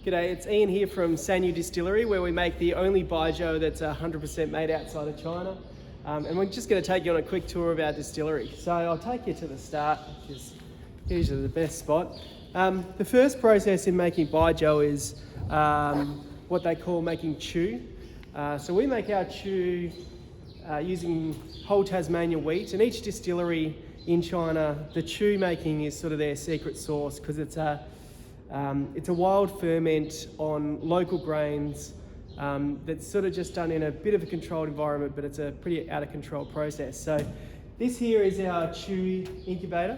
G'day, it's Ian here from Sanyou distillery, where we make the only Baijiu that's 100% made outside of China. And we're just going to take you on a quick tour of our distillery. So I'll take you to the start, which is usually the best spot. The first process in making Baijiu is what they call making chew. So we make our chew using whole Tasmania wheat, and each distillery in China, the chew making is sort of their secret sauce because it's a wild ferment on local grains that's sort of just done in a bit of a controlled environment, but it's a pretty out of control process. So this here is our chew incubator.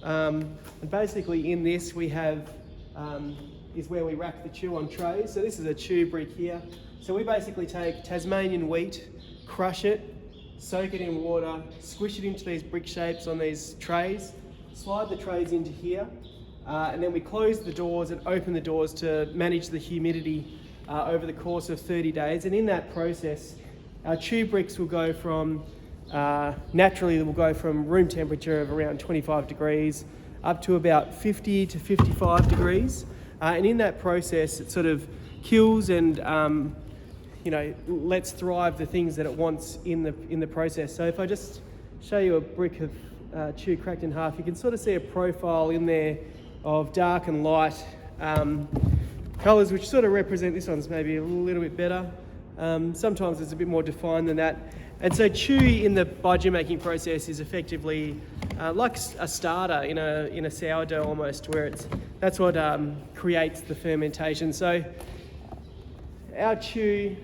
And basically in this we have, is where we rack the chew on trays. So this is a chew brick here. So we basically take Tasmanian wheat, crush it, soak it in water, squish it into these brick shapes on these trays, slide the trays into here, and then we close the doors and open the doors to manage the humidity over the course of 30 days. And in that process, our chew bricks will go from, naturally they will go from room temperature of around 25 degrees up to about 50 to 55 degrees. And in that process, it sort of kills and lets thrive the things that it wants in the process. So if I just show you a brick of chew cracked in half, you can sort of see a profile in there of dark and light colours, which sort of represent, this one's maybe a little bit better. Sometimes it's a bit more defined than that. And so chew in the Baijiu making process is effectively like a starter in a sourdough almost, where that's what creates the fermentation. So our chew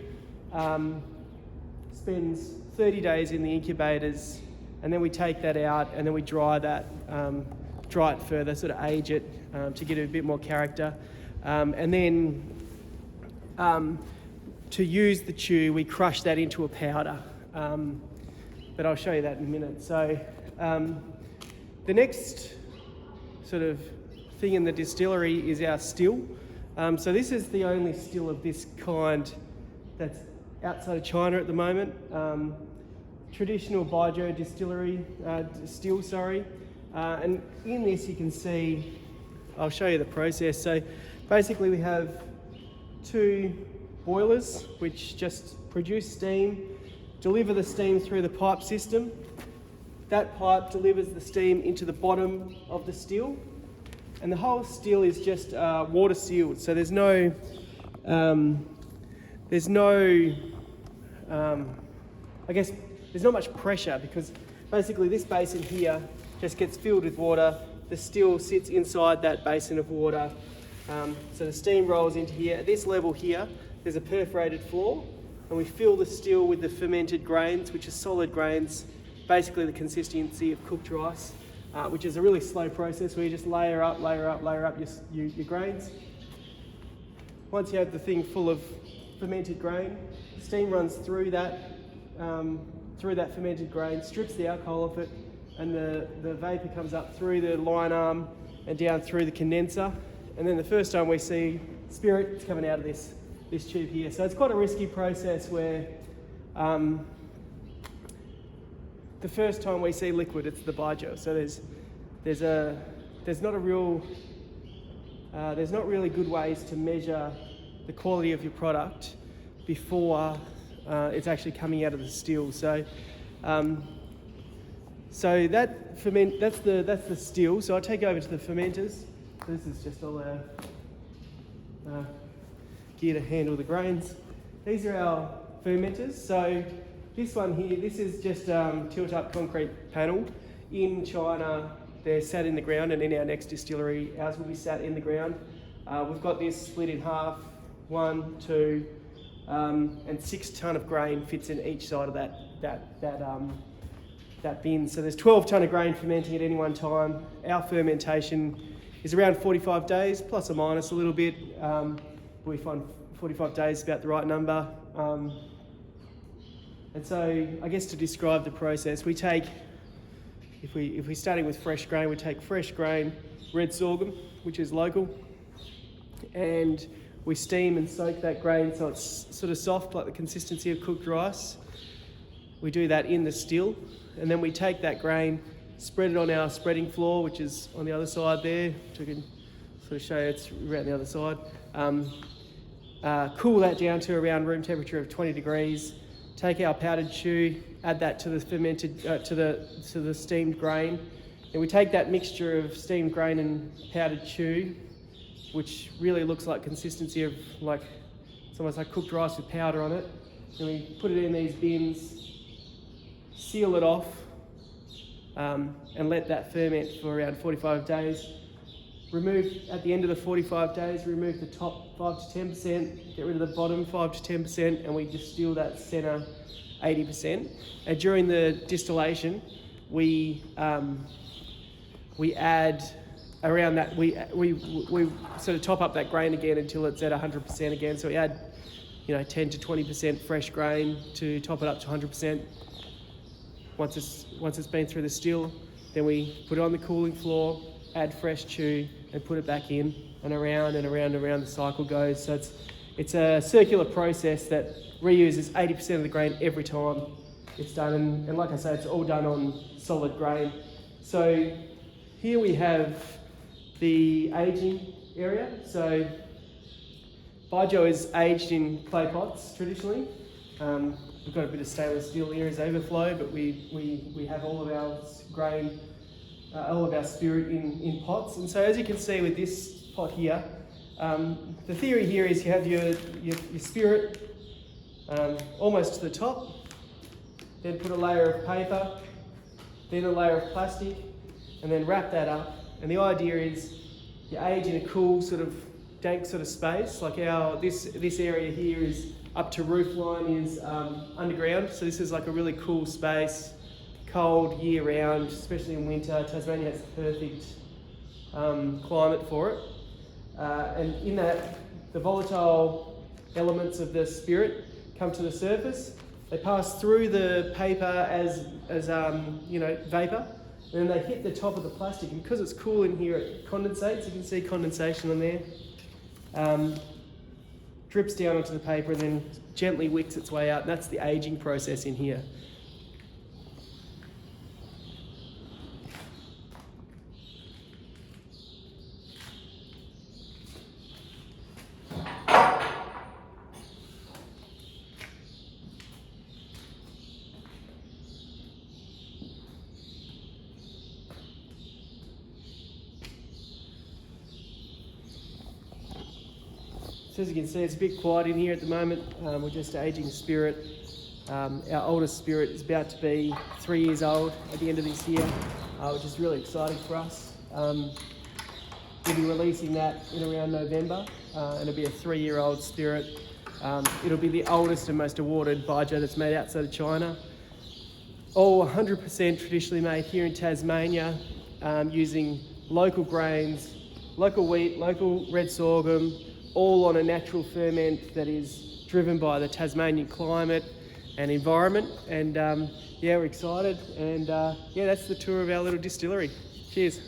spends 30 days in the incubators, and then we take that out and then we dry it further, sort of age it to get a bit more character. And then to use the chew, we crush that into a powder. But I'll show you that in a minute. So the next sort of thing in the distillery is our still. So this is the only still of this kind that's outside of China at the moment. Traditional Baijiu distillery, still, sorry. And in this you can see, I'll show you the process. So basically we have two boilers which just produce steam, deliver the steam through the pipe system. That pipe delivers the steam into the bottom of the still, and the whole still is just water sealed. So there's no much pressure, because basically this basin here just gets filled with water. The still sits inside that basin of water. So the steam rolls into here. At this level here, there's a perforated floor, and we fill the still with the fermented grains, which are solid grains, basically the consistency of cooked rice, which is a really slow process where you just layer up your grains. Once you have the thing full of fermented grain, steam runs through that fermented grain, strips the alcohol off it, and the vapour comes up through the line arm and down through the condenser. And then the first time we see spirit, it's coming out of this tube here. So it's quite a risky process where the first time we see liquid, it's the Baijiu. So there's not really good ways to measure the quality of your product before it's actually coming out of the still. So that's the still. So I'll take over to the fermenters. This is just all our gear to handle the grains. These are our fermenters. So this one here, this is just tilt-up concrete panel. In China, they're sat in the ground, and in our next distillery, ours will be sat in the ground. We've got this split in half, 1, 2, and 6 tonne of grain fits in each side of that bin. So there's 12 tonne of grain fermenting at any one time. Our fermentation is around 45 days, plus or minus a little bit. We find 45 days is about the right number. And so I guess to describe the process, we take, if we're starting with fresh grain, we take fresh grain, red sorghum, which is local, and we steam and soak that grain so it's sort of soft, like the consistency of cooked rice. We do that in the still, and then we take that grain, spread it on our spreading floor, which is on the other side there, which I can sort of show you it's around the other side. Cool that down to around room temperature of 20 degrees. Take our powdered chew, add that to the fermented, to the steamed grain. And we take that mixture of steamed grain and powdered chew, which really looks like consistency of like, it's almost like cooked rice with powder on it. And we put it in these bins, seal it off, and let that ferment for around 45 days. Remove, at the end of the 45 days, remove the top 5 to 10%, get rid of the bottom 5 to 10%, and we distill that centre 80%. And during the distillation, we add around that, we sort of top up that grain again until it's at 100% again. So we add, 10 to 20% fresh grain to top it up to 100%. Once it's been through the still, then we put it on the cooling floor, add fresh chew, and put it back in, and around and around and around the cycle goes. So it's a circular process that reuses 80% of the grain every time it's done. And like I say, it's all done on solid grain. So here we have the aging area. So Baijiu is aged in clay pots traditionally. We've got a bit of stainless steel here as overflow, but we have all of our grain, all of our spirit in pots. And so as you can see with this pot here, the theory here is you have your spirit almost to the top, then put a layer of paper, then a layer of plastic, and then wrap that up. And the idea is you age in a cool sort of dank sort of space, like this area here is up to roof line is underground, so this is like a really cool space, cold year round, especially in winter. Tasmania has the perfect climate for it, and in that the volatile elements of the spirit come to the surface. They pass through the paper as vapor, and then they hit the top of the plastic, and because it's cool in here it condensates. You can see condensation on there. Drips down onto the paper and then gently wicks its way out, and that's the aging process in here. So as you can see, it's a bit quiet in here at the moment. We're just aging spirit. Our oldest spirit is about to be 3 years old at the end of this year, which is really exciting for us. We'll be releasing that in around November, and it'll be a 3-year-old spirit. It'll be the oldest and most awarded Baijiu that's made outside of China. All 100% traditionally made here in Tasmania, using local grains, local wheat, local red sorghum, all on a natural ferment that is driven by the Tasmanian climate and environment. And we're excited. And that's the tour of our little distillery. Cheers.